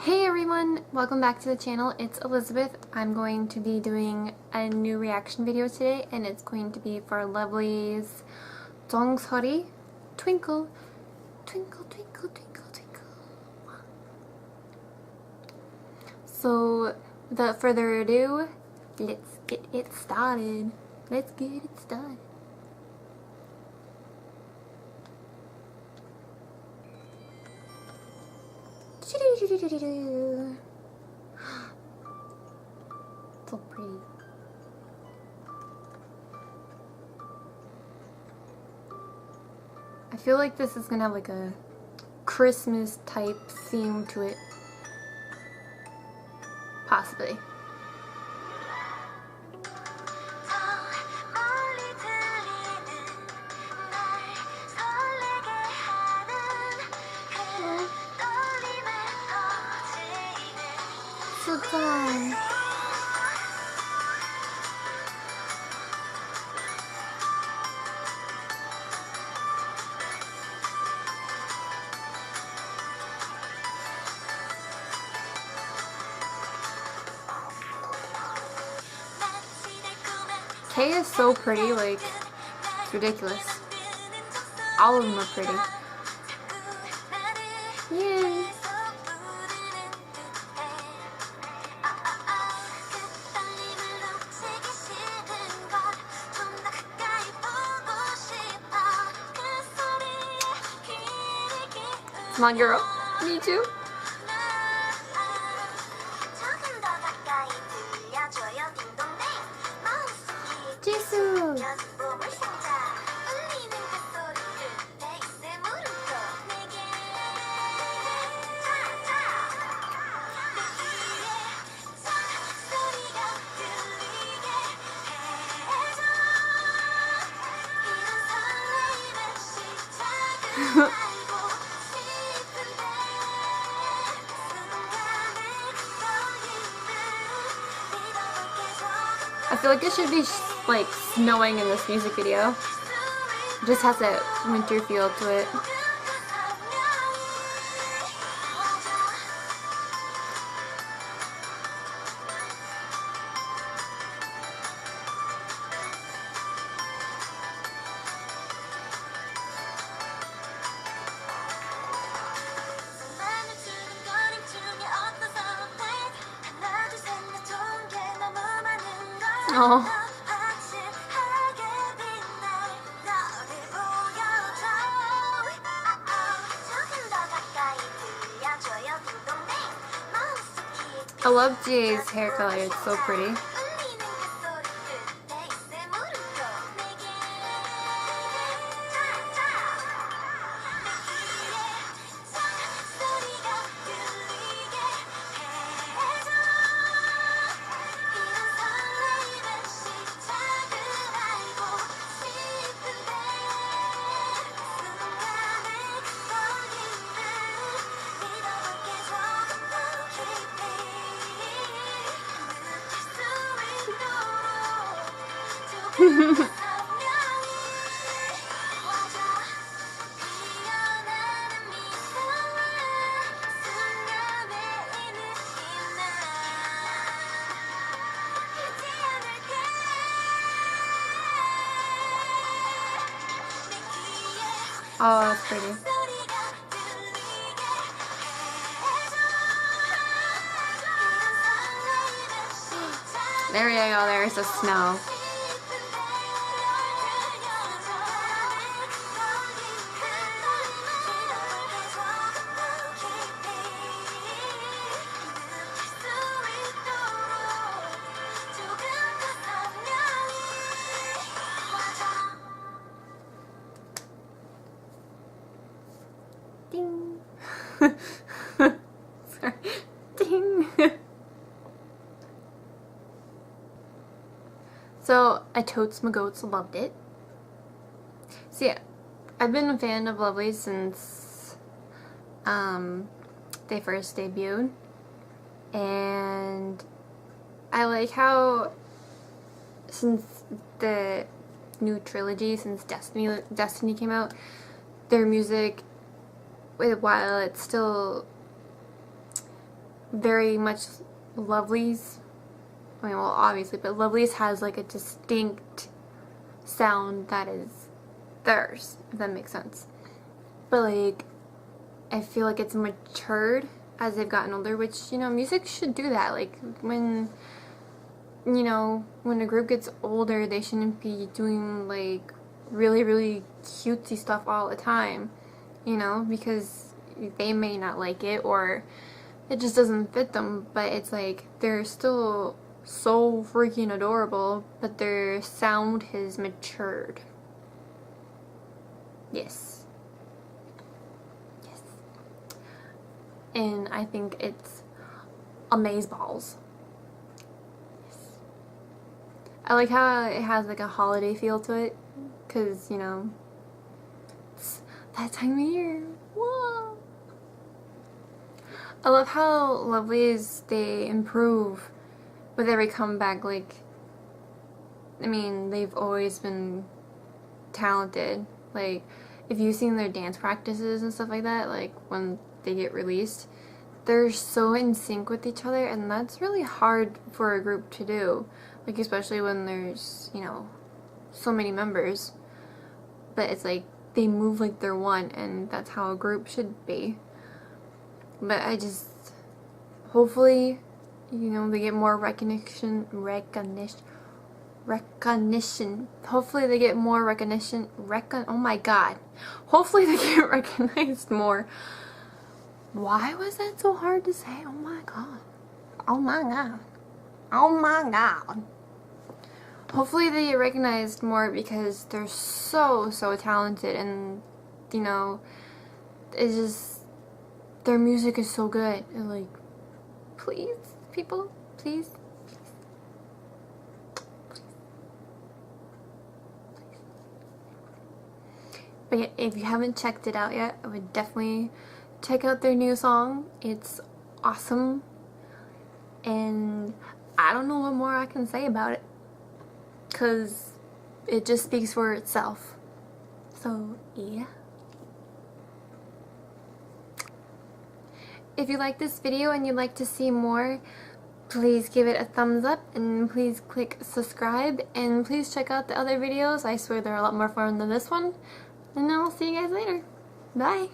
Hey everyone! Welcome back to the channel. It's Elizabeth. I'm going to be doing a new reaction video today, and it's going to be for Lovelyz 정설이 Twinkle, Twinkle, Twinkle, Twinkle, Twinkle. So, without further ado, let's get it started. Let's get it started. So pretty. I feel like this is gonna have like a Christmas type theme to it. Possibly. So fun. Kay is so pretty, like, it's ridiculous. All of them are pretty. Yay! Come on, girl. Me too. Jisoo. I feel like it should be like snowing in this music video. It just has that winter feel to it. Oh. I love Jay's hair color, it's so pretty. Oh, that's pretty. There you go, there's the snow. Ding. Sorry. Ding. So, I totes my goats loved it. So yeah, I've been a fan of Lovelyz since they first debuted. And I like how since the new trilogy, since Destiny came out, their music, while it's still very much Lovelyz. I mean, well, obviously, but Lovelyz has like a distinct sound that is theirs, if that makes sense. But like, I feel like it's matured as they've gotten older, which, you know, music should do that. Like, when, you know, when a group gets older, they shouldn't be doing like really, really cutesy stuff all the time, you know, because they may not like it or it just doesn't fit them, but it's like they're still so freaking adorable, but their sound has matured. Yes. Yes. And I think it's amazeballs. Yes. I like how it has like a holiday feel to it, because, you know, it's that time of year. Whoa! I love how Lovelyz, they improve with every comeback. Like, I mean, they've always been talented. Like, if you've seen their dance practices and stuff like that, like when they get released, they're so in sync with each other, and that's really hard for a group to do. Like, especially when there's, you know, so many members. But it's like they move like they're one, and that's how a group should be. But I just, hopefully, you know, they get more recognition. Hopefully they get more recognition. Oh my god. Hopefully they get recognized more. Why was that so hard to say? Oh my god. Oh my god. Oh my god. Hopefully they get recognized more, because they're so talented, and, you know, it's just, their music is so good. And like, please, people, please. But yeah, if you haven't checked it out yet, I would definitely check out their new song. It's awesome. And I don't know what more I can say about it, because it just speaks for itself. So, yeah. If you like this video and you'd like to see more, please give it a thumbs up, and please click subscribe, and please check out the other videos. I swear they're a lot more fun than this one. And I'll see you guys later. Bye!